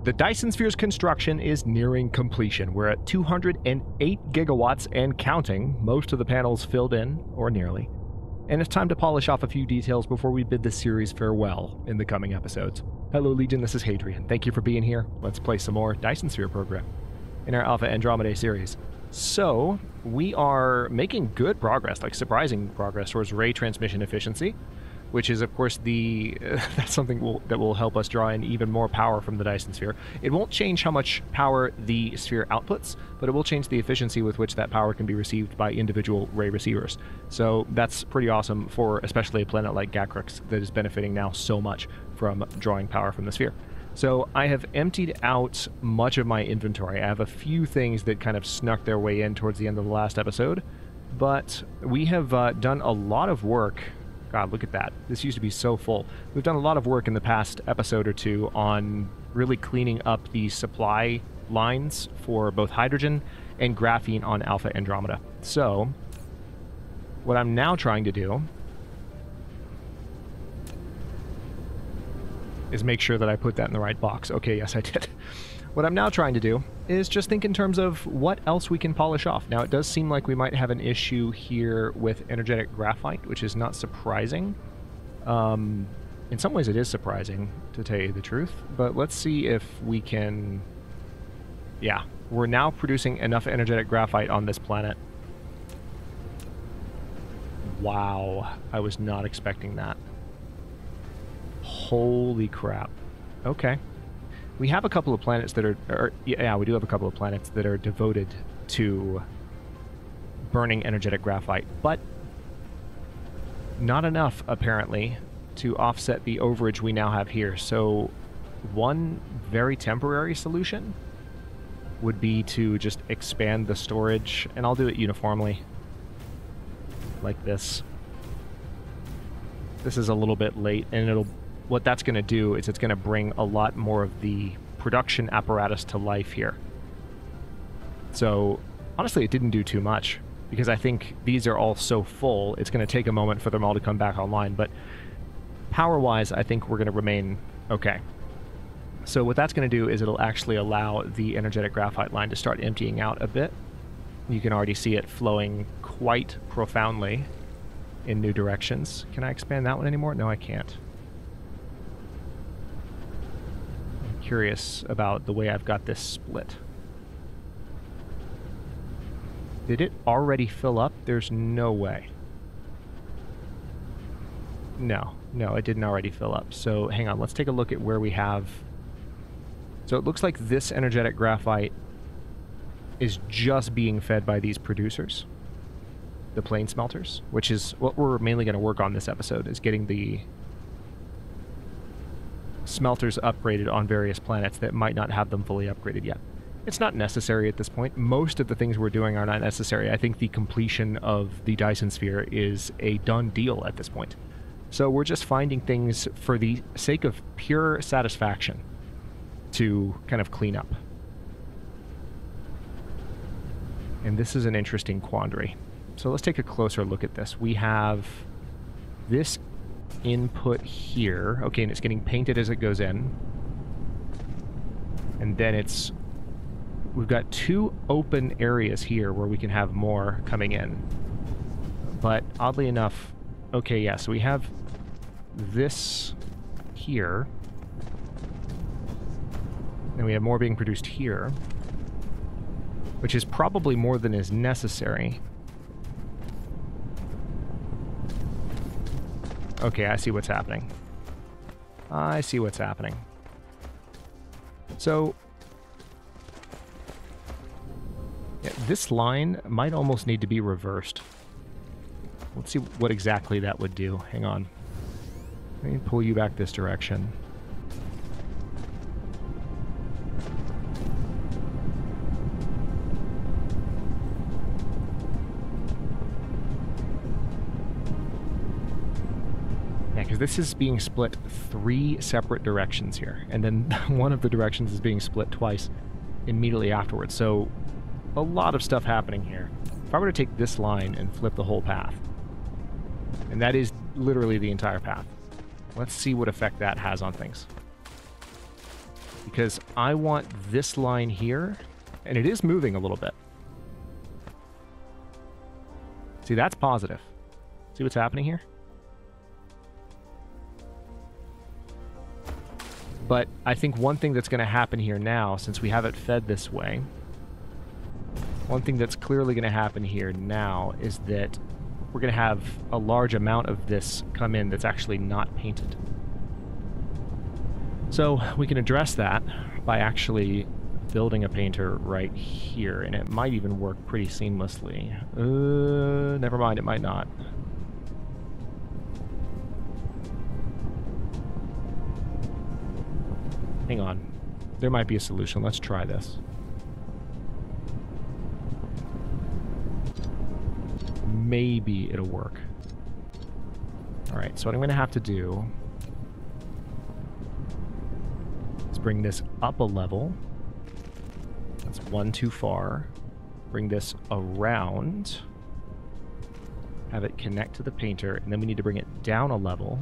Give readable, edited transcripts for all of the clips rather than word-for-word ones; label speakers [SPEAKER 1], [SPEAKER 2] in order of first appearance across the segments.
[SPEAKER 1] The Dyson Sphere's construction is nearing completion. We're at 208 gigawatts and counting, most of the panels filled in, or nearly. And it's time to polish off a few details before we bid this series farewell in the coming episodes. Hello Legion, this is Hadrian. Thank you for being here. Let's play some more Dyson Sphere Program in our Alpha Andromedae series. So, we are making good progress, like surprising progress towards ray transmission efficiency, which is, of course, that's something that will help us draw in even more power from the Dyson Sphere. It won't change how much power the sphere outputs, but it will change the efficiency with which that power can be received by individual ray receivers. So that's pretty awesome for especially a planet like Gacrix that is benefiting now so much from drawing power from the sphere. So I have emptied out much of my inventory. I have a few things that kind of snuck their way in towards the end of the last episode, but we have done a lot of work. God, look at that. This used to be so full. We've done a lot of work in the past episode or two on really cleaning up the supply lines for both hydrogen and graphene on Alpha Andromeda. So, what I'm now trying to do is make sure that I put that in the right box. Okay, yes, I did. What I'm now trying to do is just think in terms of what else we can polish off. Now, it does seem like we might have an issue here with energetic graphite, which is not surprising. In some ways, it is surprising, to tell you the truth. But let's see if we can... Yeah, we're now producing enough energetic graphite on this planet. Wow, I was not expecting that. Holy crap. Okay. We have a couple of planets that yeah, we do have a couple of planets that are devoted to burning energetic graphite, but not enough, apparently, to offset the overage we now have here. So one very temporary solution would be to just expand the storage, and I'll do it uniformly, like this. This is a little bit late, and what that's going to do is it's going to bring a lot more of the production apparatus to life here. So, honestly, it didn't do too much, because I think these are all so full, it's going to take a moment for them all to come back online, but power-wise, I think we're going to remain okay. So what that's going to do is it'll actually allow the energetic graphite line to start emptying out a bit. You can already see it flowing quite profoundly in new directions. Can I expand that one anymore? No, I can't. Curious about the way I've got this split. Did it already fill up? There's no way. No, it didn't already fill up. So hang on, let's take a look at where we have... So it looks like this energetic graphite is just being fed by these producers, the plane smelters, which is what we're mainly going to work on this episode, is getting the smelters upgraded on various planets that might not have them fully upgraded yet. It's not necessary at this point. Most of the things we're doing are not necessary. I think the completion of the Dyson Sphere is a done deal at this point. So we're just finding things for the sake of pure satisfaction to kind of clean up. And this is an interesting quandary. So let's take a closer look at this. We have this input here. Okay, and it's getting painted as it goes in. And then we've got two open areas here where we can have more coming in. But oddly enough, okay, yeah, so we have this here. And we have more being produced here, which is probably more than is necessary. Okay, I see what's happening. I see what's happening. So, yeah, this line might almost need to be reversed. Let's see what exactly that would do. Hang on. Let me pull you back this direction. Because this is being split 3 separate directions here, and then one of the directions is being split twice immediately afterwards. So a lot of stuff happening here. If I were to take this line and flip the whole path, and that is literally the entire path, let's see what effect that has on things. because I want this line here, and it is moving a little bit. See, that's positive. See what's happening here? But I think one thing that's going to happen here now, since we have it fed this way, one thing that's clearly going to happen here now is that we're going to have a large amount of this come in that's actually not painted. So we can address that by actually building a painter right here, and it might even work pretty seamlessly. Never mind, it might not. Hang on. There might be a solution. Let's try this. Maybe it'll work. Alright, so what I'm going to have to do is bring this up a level. That's one too far. Bring this around. Have it connect to the painter, and then we need to bring it down a level.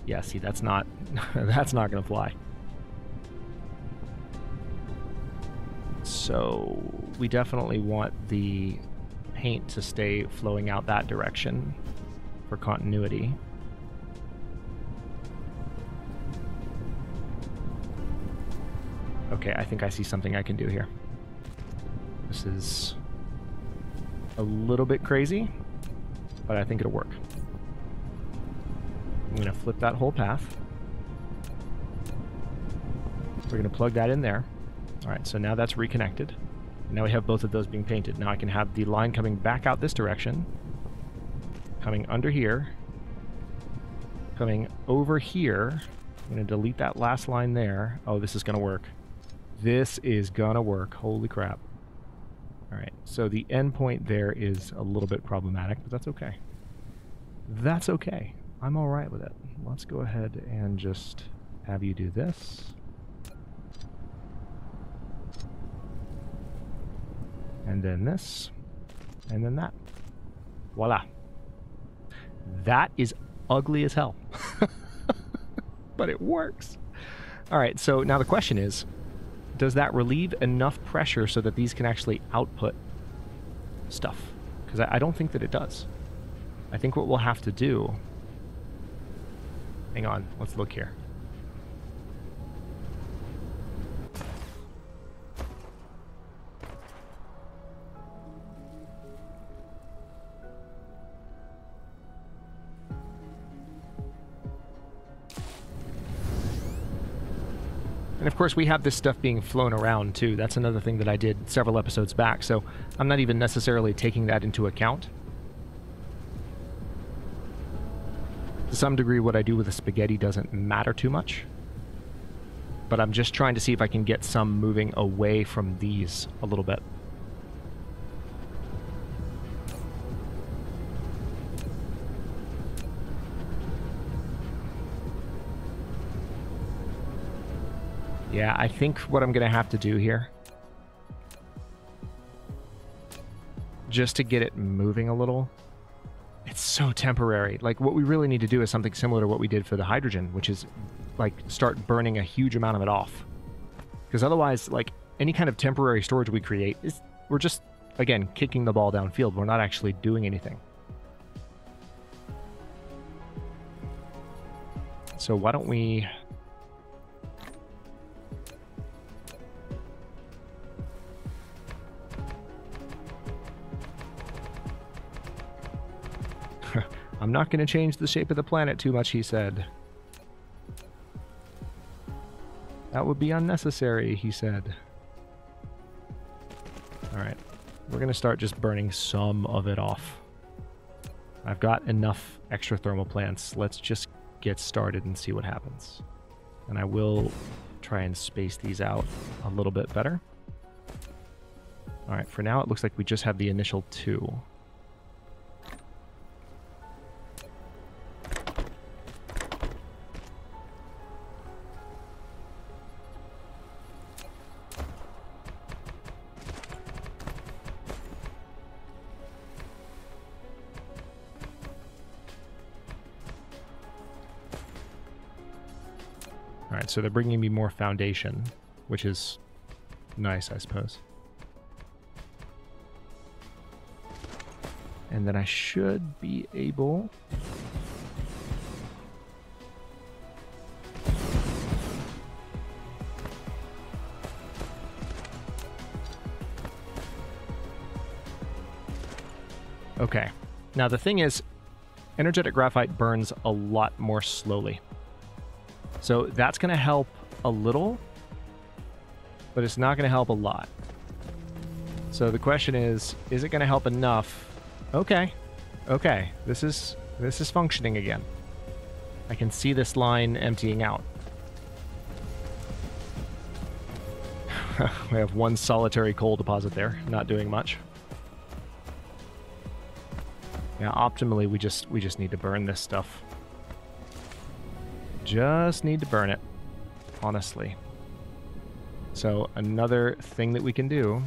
[SPEAKER 1] Yeah, see, that's not that's not going to fly. So we definitely want the paint to stay flowing out that direction for continuity. Okay, I think I see something I can do here. This is a little bit crazy, but I think it'll work. I'm going to flip that whole path. We're going to plug that in there. Alright, so now that's reconnected. Now we have both of those being painted. Now I can have the line coming back out this direction, coming under here, coming over here. I'm going to delete that last line there. Oh, this is going to work. This is going to work. Holy crap. Alright, so the end point there is a little bit problematic, but that's okay. That's okay. I'm alright with it. Let's go ahead and just have you do this. And then this, and then that. Voila. That is ugly as hell. But it works. Alright, so now the question is, does that relieve enough pressure so that these can actually output stuff? Because I don't think that it does. I think what we'll have to do... Hang on, let's look here. And of course we have this stuff being flown around too. That's another thing that I did several episodes back, so I'm not even necessarily taking that into account. To some degree what I do with the spaghetti doesn't matter too much. But I'm just trying to see if I can get some moving away from these a little bit. Yeah, I think what I'm going to have to do here, just to get it moving a little, it's so temporary. Like, what we really need to do is something similar to what we did for the hydrogen, which is, like, start burning a huge amount of it off. Because otherwise, like, any kind of temporary storage we create, we're just, again, kicking the ball downfield. We're not actually doing anything. So why don't we... I'm not going to change the shape of the planet too much, he said. That would be unnecessary, he said. Alright, we're going to start just burning some of it off. I've got enough extra thermal plants. Let's just get started and see what happens. And I will try and space these out a little bit better. Alright, for now it looks like we just have the initial 2. Alright, so they're bringing me more foundation, which is nice, I suppose. And then I should be able... Okay. Now the thing is, energetic graphite burns a lot more slowly. So that's going to help a little, but it's not going to help a lot. So the question is it going to help enough? Okay. Okay. This is functioning again. I can see this line emptying out. We have one solitary coal deposit there, not doing much. Yeah, optimally, we just need to burn this stuff. Just need to burn it, honestly. So another thing that we can do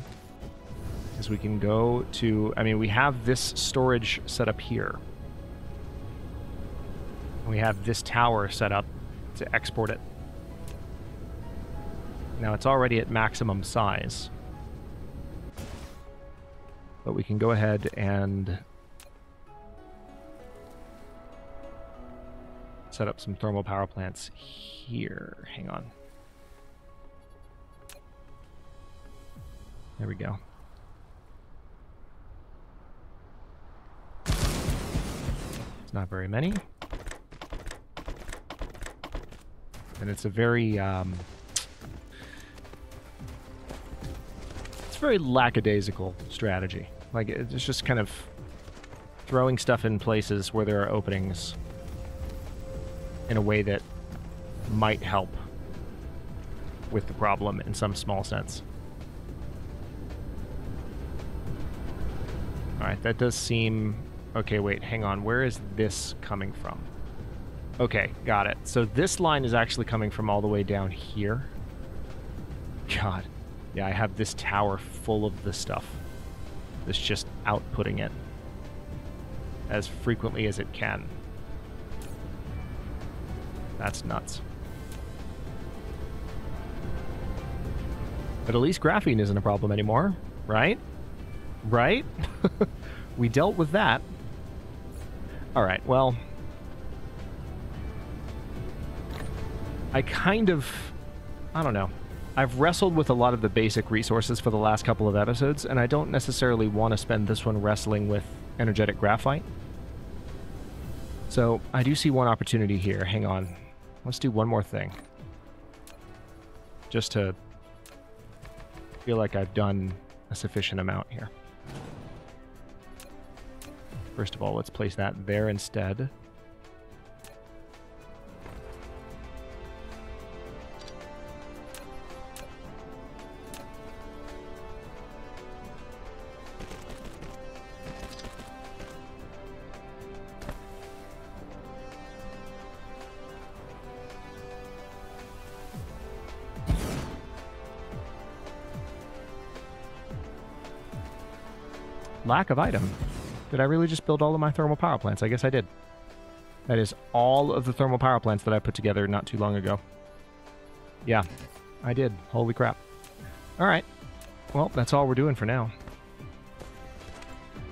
[SPEAKER 1] is we can go to... I mean, we have this storage set up here. We have this tower set up to export it. Now, it's already at maximum size. But we can go ahead and... set up some thermal power plants here. Hang on. There we go. It's not very many. And it's a very, it's a very lackadaisical strategy. Like, it's just kind of throwing stuff in places where there are openings in a way that might help with the problem in some small sense. Alright, that does seem... Okay, wait, hang on. Where is this coming from? Okay, got it. So this line is actually coming from all the way down here. God. Yeah, I have this tower full of this stuff. It's just outputting it as frequently as it can. That's nuts. But at least graphene isn't a problem anymore, right? Right? We dealt with that. Alright, well... I don't know. I've wrestled with a lot of the basic resources for the last couple of episodes, and I don't necessarily want to spend this one wrestling with energetic graphite. So, I do see one opportunity here. Hang on. Let's do one more thing. Just to feel like I've done a sufficient amount here. First of all, let's place that there instead. Lack of item. Did I really just build all of my thermal power plants? I guess I did. That is all of the thermal power plants that I put together not too long ago. Yeah, I did. Holy crap. Alright. Well, that's all we're doing for now.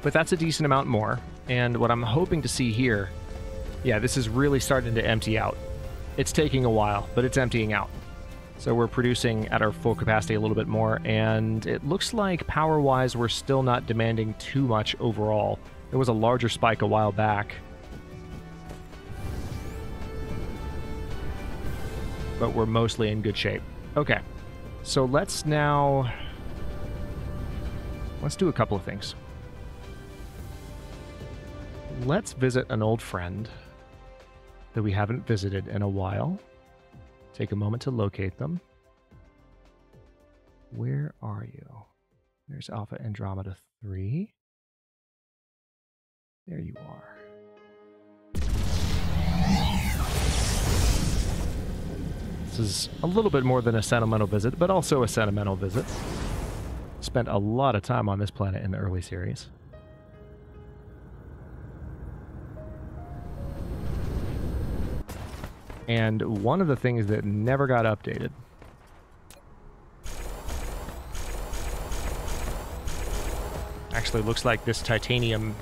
[SPEAKER 1] But that's a decent amount more. And what I'm hoping to see here... Yeah, this is really starting to empty out. It's taking a while, but it's emptying out. So we're producing at our full capacity a little bit more, and it looks like power-wise we're still not demanding too much overall. There was a larger spike a while back. But we're mostly in good shape. Okay, so let's do a couple of things. Let's visit an old friend that we haven't visited in a while. Take a moment to locate them. Where are you? There's Alpha Andromeda 3. There you are. This is a little bit more than a sentimental visit, but also a sentimental visit. Spent a lot of time on this planet in the early series. And one of the things that never got updated actually looks like this titanium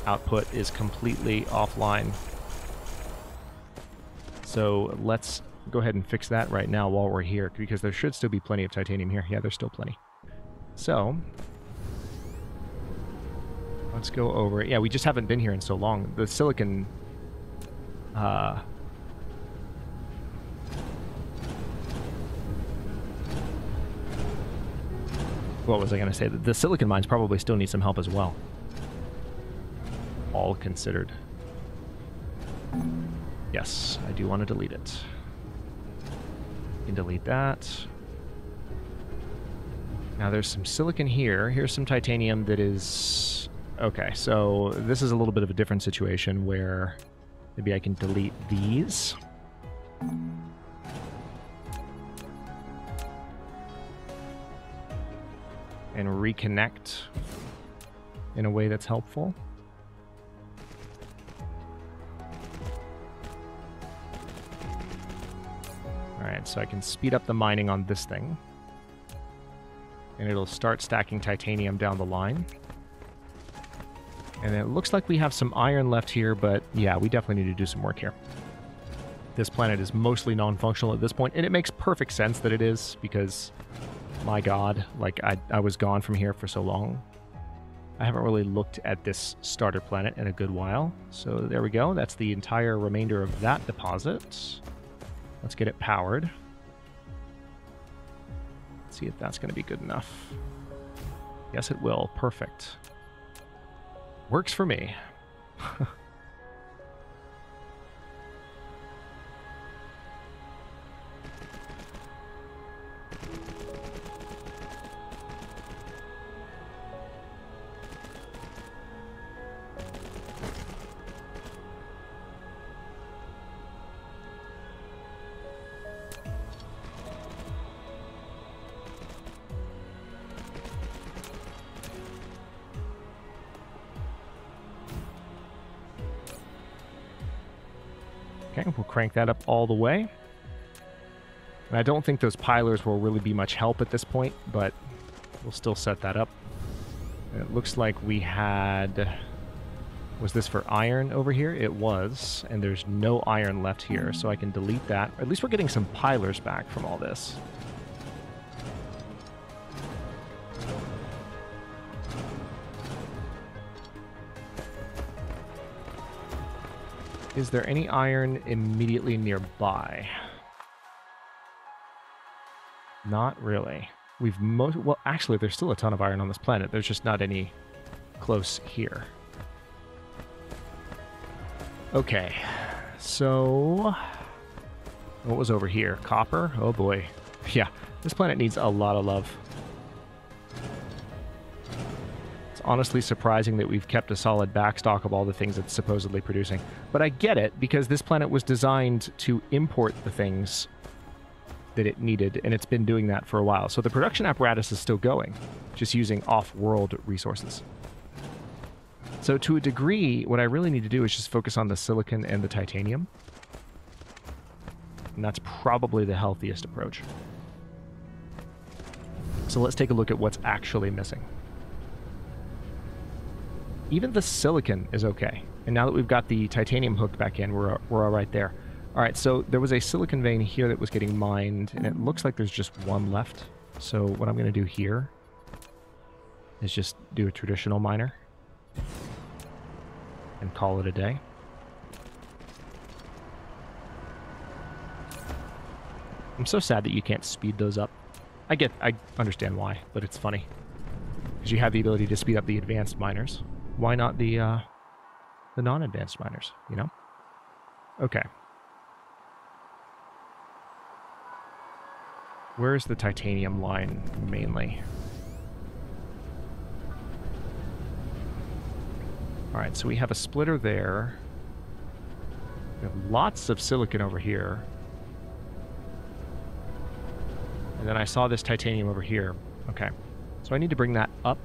[SPEAKER 1] output is completely offline. So let's go ahead and fix that right now while we're here, because there should still be plenty of titanium here. Yeah, there's still plenty. So let's go over it. Yeah, we just haven't been here in so long. The silicon... what was I going to say? The silicon mines probably still need some help as well. All considered. Yes, I do want to delete it. You can delete that. Now there's some silicon here. Here's some titanium that is... Okay, so this is a little bit of a different situation where maybe I can delete these. And reconnect in a way that's helpful. Alright, so I can speed up the mining on this thing. And it'll start stacking titanium down the line. And it looks like we have some iron left here, but yeah, we definitely need to do some work here. This planet is mostly non-functional at this point, and it makes perfect sense that it is, because... my god, like, I was gone from here for so long. I haven't really looked at this starter planet in a good while. So there we go. That's the entire remainder of that deposit. Let's get it powered. Let's see if that's going to be good enough. Yes, it will. Perfect. Works for me. Okay, we'll crank that up all the way. And I don't think those pilers will really be much help at this point, but we'll still set that up. And it looks like we had... Was this for iron over here? It was, and there's no iron left here, so I can delete that. Or at least we're getting some pilers back from all this. Is there any iron immediately nearby? Not really. Well, actually, there's still a ton of iron on this planet. There's just not any close here. Okay, so... what was over here? Copper? Oh boy. Yeah, this planet needs a lot of love. It's honestly surprising that we've kept a solid backstock of all the things it's supposedly producing. But I get it, because this planet was designed to import the things that it needed, and it's been doing that for a while. So the production apparatus is still going, just using off-world resources. So to a degree, what I really need to do is just focus on the silicon and the titanium. And that's probably the healthiest approach. So let's take a look at what's actually missing. Even the silicon is okay. And now that we've got the titanium hooked back in, we're all right there. All right, so there was a silicon vein here that was getting mined, and it looks like there's just one left. So what I'm going to do here is just do a traditional miner and call it a day. I'm so sad that you can't speed those up. I understand why, but it's funny. Because you have the ability to speed up the advanced miners. Why not the non-advanced miners, you know? Okay. Where's the titanium line, mainly? Alright, so we have a splitter there. We have lots of silicon over here. And then I saw this titanium over here. Okay. So I need to bring that up.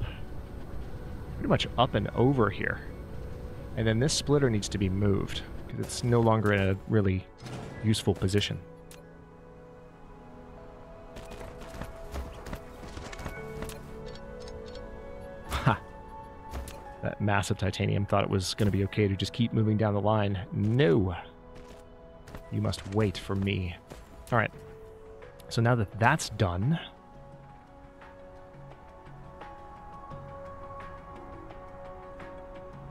[SPEAKER 1] Pretty much up and over here. And then this splitter needs to be moved, because it's no longer in a really useful position. Ha! That massive titanium thought it was going to be okay to just keep moving down the line. No! You must wait for me. Alright. So now that that's done...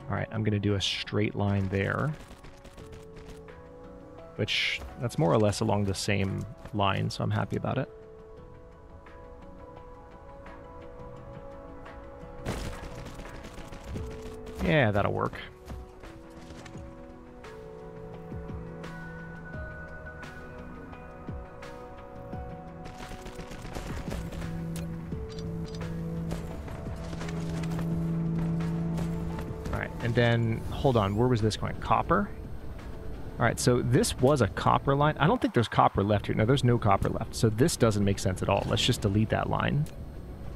[SPEAKER 1] Alright, I'm going to do a straight line there. Which, that's more or less along the same line, so I'm happy about it. Yeah, that'll work. And then, hold on, where was this going? Copper? Alright, so this was a copper line. I don't think there's copper left here. No, there's no copper left. So this doesn't make sense at all. Let's just delete that line.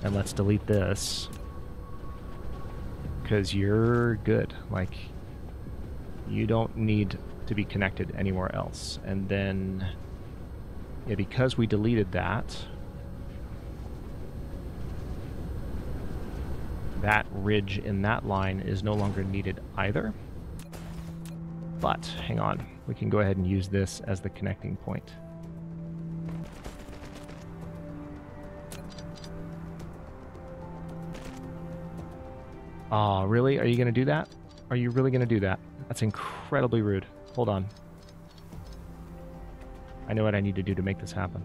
[SPEAKER 1] And let's delete this. Because you're good. Like, you don't need to be connected anywhere else. And then, yeah, because we deleted that... that ridge in that line is no longer needed either. But, hang on, we can go ahead and use this as the connecting point. Aw, really? Are you going to do that? Are you really going to do that? That's incredibly rude. Hold on. I know what I need to do to make this happen.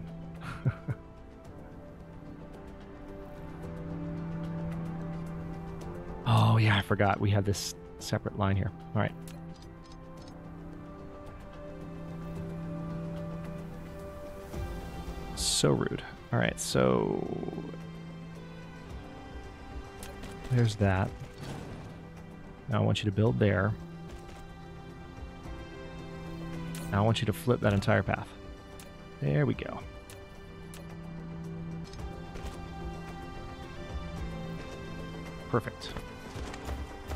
[SPEAKER 1] Oh, yeah, I forgot. We had this separate line here. All right. So rude. All right, so... there's that. Now I want you to build there. Now I want you to flip that entire path. There we go. Perfect.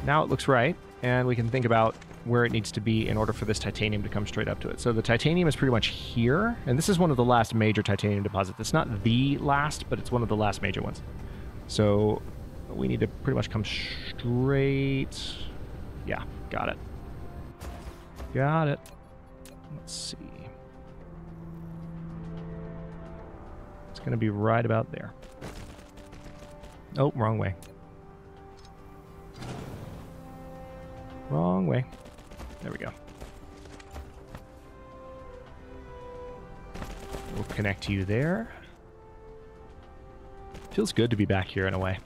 [SPEAKER 1] Now it looks right, and we can think about where it needs to be in order for this titanium to come straight up to it. So the titanium is pretty much here, and this is one of the last major titanium deposits. It's not the last, but it's one of the last major ones. So we need to pretty much come straight... yeah, got it. Got it. Let's see. It's going to be right about there. Oh, wrong way. Wrong way. There we go. We'll connect you there. Feels good to be back here in a way.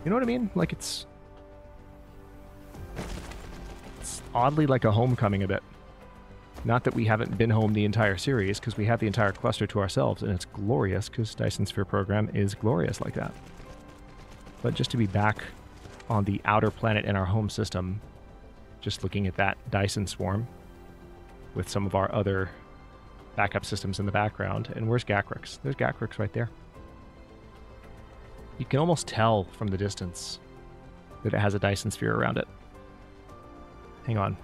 [SPEAKER 1] You know what I mean? Like it's oddly like a homecoming a bit. Not that we haven't been home the entire series, because we have the entire cluster to ourselves, and it's glorious, because Dyson Sphere Program is glorious like that. But just to be back on the outer planet in our home system, just looking at that Dyson swarm with some of our other backup systems in the background. And where's Gacrix? There's Gacrix right there. You can almost tell from the distance that it has a Dyson sphere around it. Hang on.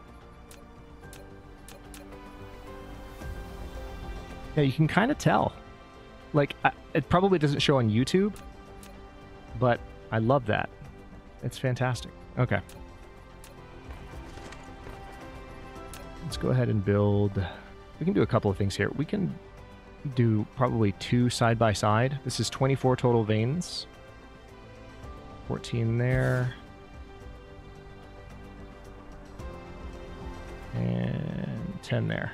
[SPEAKER 1] Yeah, you can kind of tell. Like, it probably doesn't show on YouTube, but I love that. It's fantastic. Okay. Let's go ahead and build... we can do a couple of things here. We can do probably 2 side by side. This is 24 total veins. 14 there. And 10 there.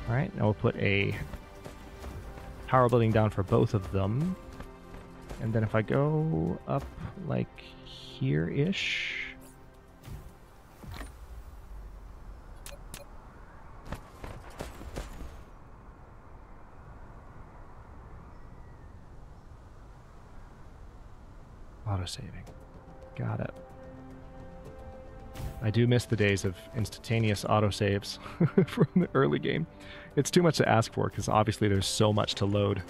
[SPEAKER 1] Alright, now we'll put a power building down for both of them. And then if I go up like here-ish... auto-saving. Got it. I do miss the days of instantaneous autosaves from the early game. It's too much to ask for, because obviously there's so much to load.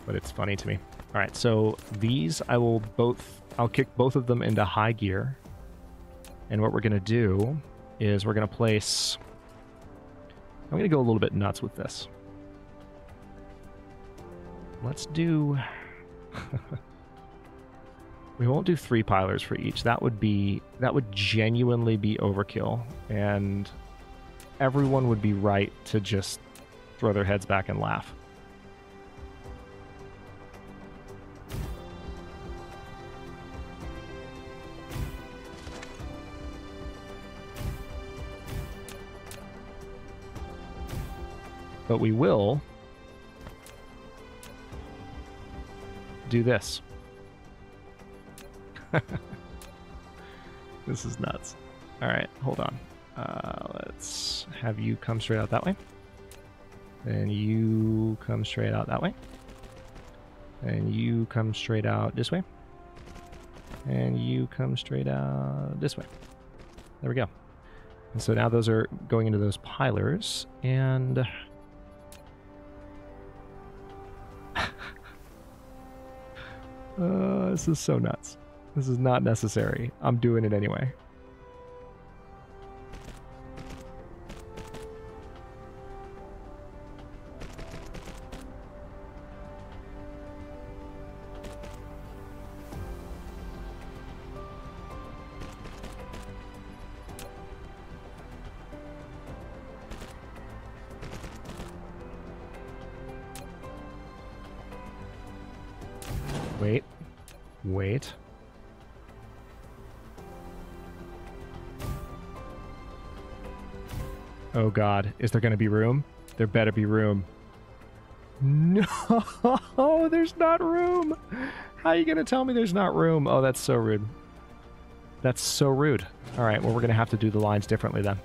[SPEAKER 1] But it's funny to me. Alright, so these I'll kick both of them into high gear. And what we're going to do is we're going to place... I'm going to go a little bit nuts with this. Let's do... We won't do 3 pilers for each. That would genuinely be overkill. And everyone would be right to just throw their heads back and laugh. But we will do this. This is nuts. All right, hold on. Let's have you come straight out that way. And you come straight out that way. And you come straight out this way. And you come straight out this way. There we go. And so now those are going into those pilers. And... this is so nuts. This is not necessary. I'm doing it anyway. Wait. Oh god, is there going to be room? There better be room. No, there's not room. How are you going to tell me there's not room? Oh, that's so rude. That's so rude. All right, well, we're going to have to do the lines differently then.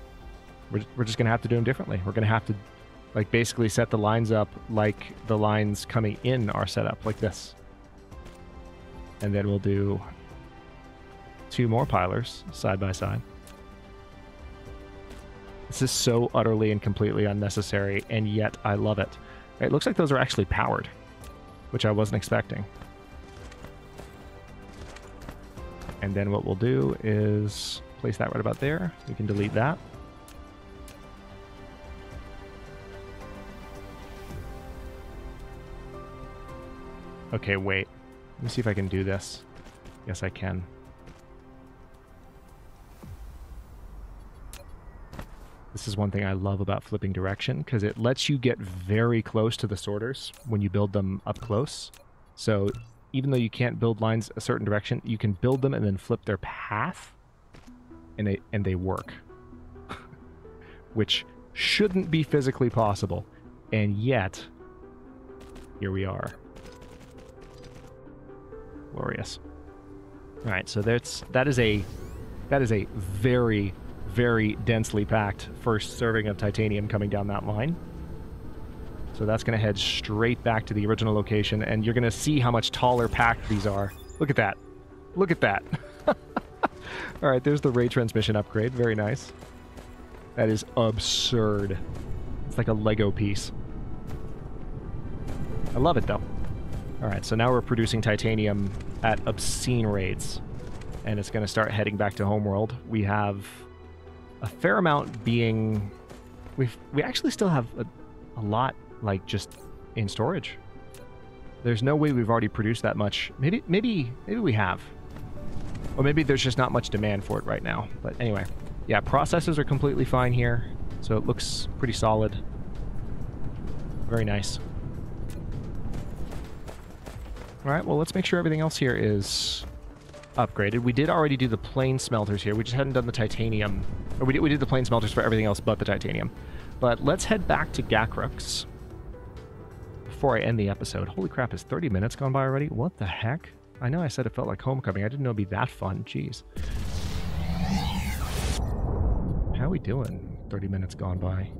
[SPEAKER 1] We're just going to have to do them differently. We're going to have to, like, basically set the lines up like the lines coming in are set up, like this. And then we'll do 2 more pilers side by side. This is so utterly and completely unnecessary, and yet I love it. It looks like those are actually powered, which I wasn't expecting. And then what we'll do is place that right about there. We can delete that. Okay, wait. Let me see if I can do this. Yes, I can. This is one thing I love about flipping direction, because it lets you get very close to the sorters when you build them up close. So even though you can't build lines a certain direction, you can build them and then flip their path, and they work. Which shouldn't be physically possible. And yet, here we are. Glorious. All right, so that is a very, very densely packed first serving of titanium coming down that line. So that's going to head straight back to the original location, and you're going to see how much taller packed these are. Look at that. Look at that. All right, there's the ray transmission upgrade. Very nice. That is absurd. It's like a Lego piece. I love it, though. All right, so now we're producing titanium at obscene rates, and it's going to start heading back to homeworld. We have a fair amount being... We actually still have a lot, like, just in storage. There's no way we've already produced that much. Maybe we have. Or maybe there's just not much demand for it right now. But anyway, yeah, processes are completely fine here, so it looks pretty solid. Very nice. All right, well, let's make sure everything else here is upgraded. We did already do the plain smelters here. We just hadn't done the titanium. Or we did the plain smelters for everything else but the titanium. But let's head back to Gakrux before I end the episode. Holy crap, is 30 minutes gone by already? What the heck? I know I said it felt like homecoming. I didn't know it'd be that fun. Jeez. How are we doing? 30 minutes gone by.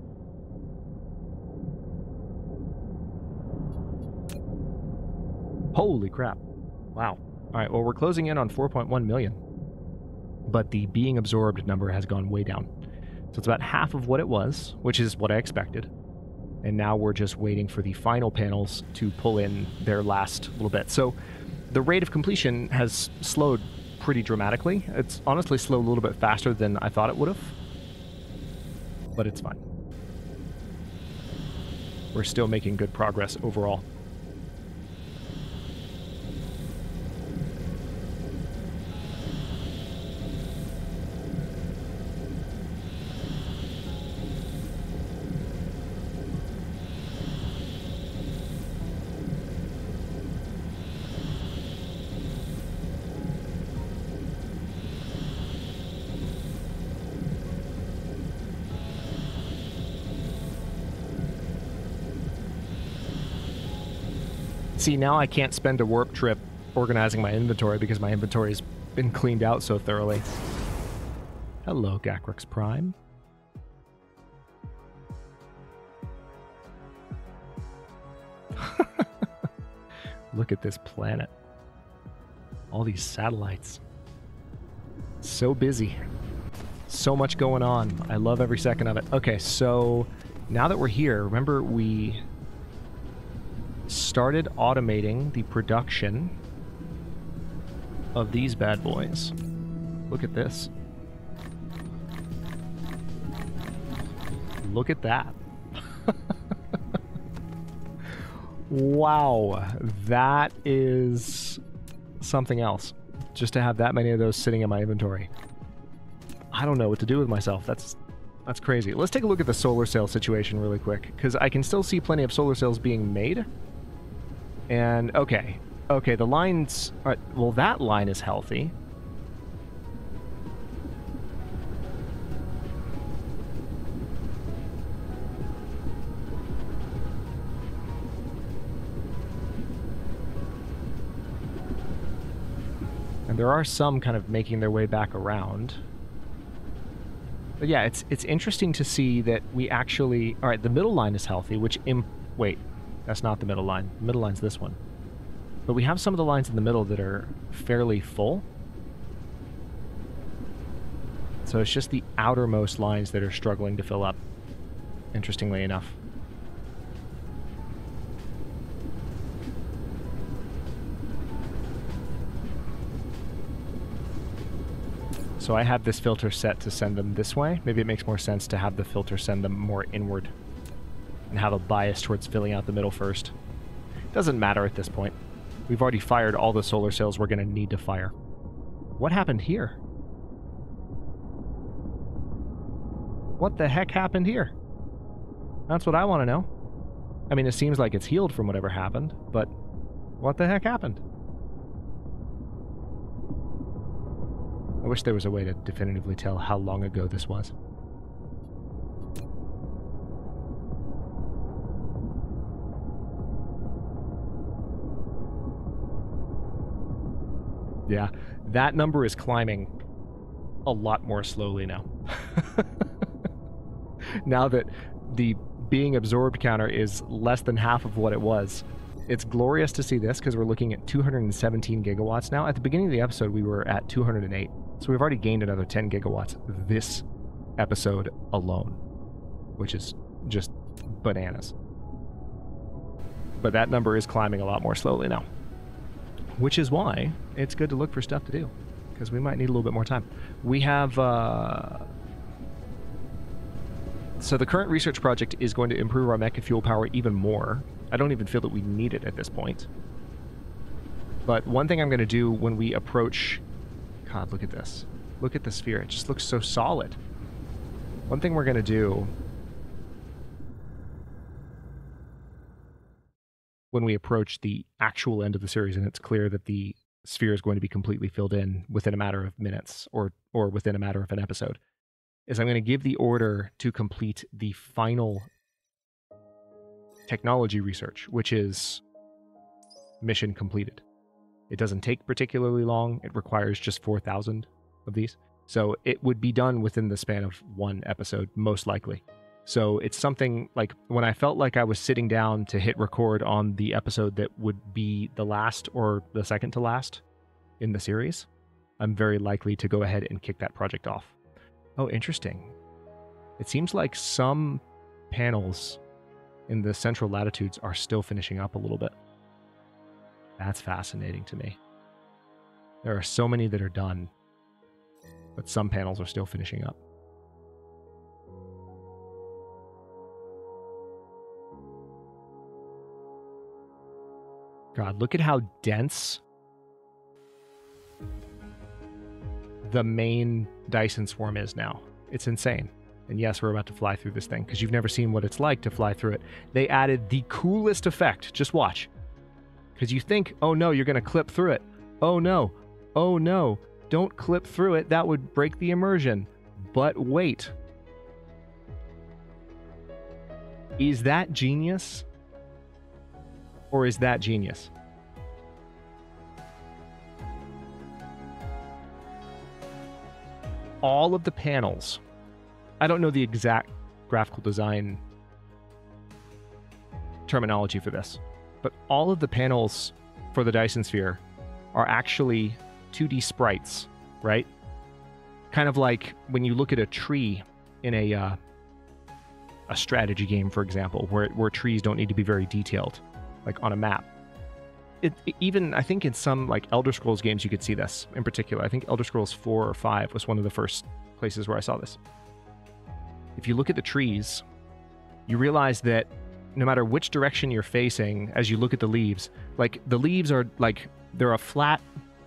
[SPEAKER 1] Holy crap. Wow. All right, well, we're closing in on 4.1 million. But the being absorbed number has gone way down. So it's about half of what it was, which is what I expected. And now we're just waiting for the final panels to pull in their last little bit. So the rate of completion has slowed pretty dramatically. It's honestly slowed a little bit faster than I thought it would have, but it's fine. We're still making good progress overall. See, now I can't spend a warp trip organizing my inventory because my inventory's been cleaned out so thoroughly. Hello, Gacrix Prime. Look at this planet. All these satellites. So busy. So much going on. I love every second of it. Okay, so now that we're here, remember we started automating the production of these bad boys. Look at this. Look at that. Wow, that is something else. Just to have that many of those sitting in my inventory. I don't know what to do with myself. That's crazy. Let's take a look at the solar sail situation really quick, because I can still see plenty of solar sails being made. And, okay, the lines... well, that line is healthy. And there are some kind of making their way back around. But yeah, it's interesting to see that we actually... Alright, the middle line is healthy, which... Wait. That's not the middle line. The middle line's this one. But we have some of the lines in the middle that are fairly full. So it's just the outermost lines that are struggling to fill up, interestingly enough. So I have this filter set to send them this way. Maybe it makes more sense to have the filter send them more inward and have a bias towards filling out the middle first. Doesn't matter at this point. We've already fired all the solar sails we're going to need to fire. What happened here? What the heck happened here? That's what I want to know. I mean, it seems like it's healed from whatever happened, but what the heck happened? I wish there was a way to definitively tell how long ago this was. Yeah, that number is climbing a lot more slowly now. Now that the being absorbed counter is less than half of what it was. It's glorious to see this because we're looking at 217 gigawatts now. At the beginning of the episode, we were at 208. So we've already gained another 10 gigawatts this episode alone, which is just bananas. But that number is climbing a lot more slowly now. Which is why it's good to look for stuff to do, because we might need a little bit more time. We have... So the current research project is going to improve our mecha fuel power even more. I don't even feel that we need it at this point. But one thing I'm going to do when we approach... God, look at this. Look at the sphere. It just looks so solid. One thing we're going to do... when we approach the actual end of the series and it's clear that the sphere is going to be completely filled in within a matter of minutes or within a matter of an episode, is I'm going to give the order to complete the final technology research, which is mission completed. It doesn't take particularly long. It requires just 4,000 of these. So it would be done within the span of one episode, most likely. So it's something like when I felt like I was sitting down to hit record on the episode that would be the last or the second to last in the series, I'm very likely to go ahead and kick that project off. Oh, interesting. It seems like some panels in the central latitudes are still finishing up a little bit. That's fascinating to me. There are so many that are done, but some panels are still finishing up. God, look at how dense the main Dyson swarm is now. It's insane. And yes, we're about to fly through this thing because you've never seen what it's like to fly through it. They added the coolest effect. Just watch. Because you think, oh no, you're going to clip through it. Oh no. Oh no. Don't clip through it. That would break the immersion. But wait. Is that genius? Or is that genius? All of the panels, I don't know the exact graphical design terminology for this, but all of the panels for the Dyson Sphere are actually 2D sprites, right? Kind of like when you look at a tree in a strategy game, for example, where trees don't need to be very detailed, like on a map. Even, I think in some like Elder Scrolls games you could see this in particular. I think Elder Scrolls 4 or 5 was one of the first places where I saw this. If you look at the trees, you realize that no matter which direction you're facing as you look at the leaves, like the leaves are like, they're a flat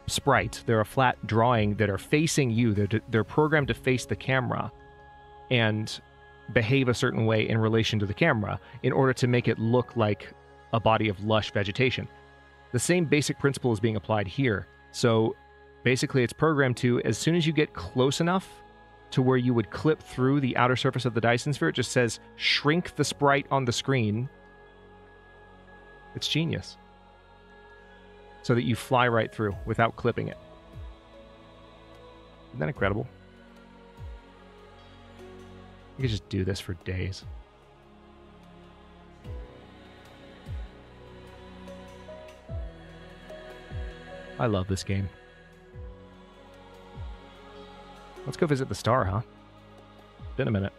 [SPEAKER 1] sprite, they're a flat drawing that are facing you. They're programmed to face the camera and behave a certain way in relation to the camera in order to make it look like a body of lush vegetation. The same basic principle is being applied here. So basically it's programmed to, as soon as you get close enough to where you would clip through the outer surface of the Dyson Sphere, it just says shrink the sprite on the screen. It's genius. So that you fly right through without clipping it. Isn't that incredible? You could just do this for days. I love this game. Let's go visit the star, huh? Been a minute.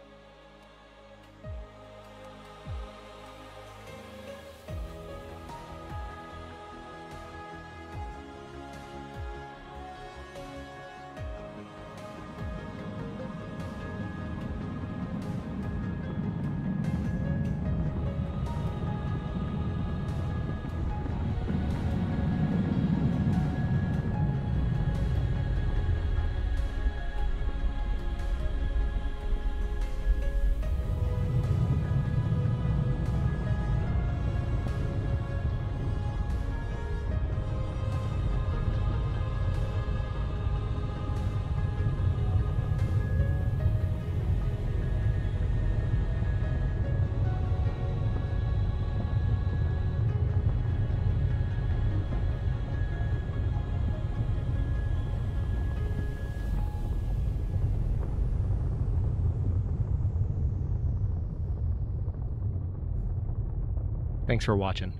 [SPEAKER 1] Thanks for watching.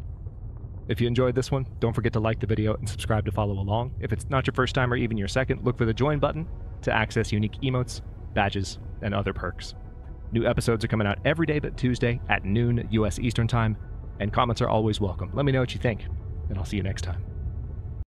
[SPEAKER 1] If you enjoyed this one, don't forget to like the video and subscribe to follow along. If it's not your first time or even your second, look for the join button to access unique emotes, badges, and other perks. New episodes are coming out every day but Tuesday at noon US Eastern Time, and comments are always welcome. Let me know what you think, and I'll see you next time.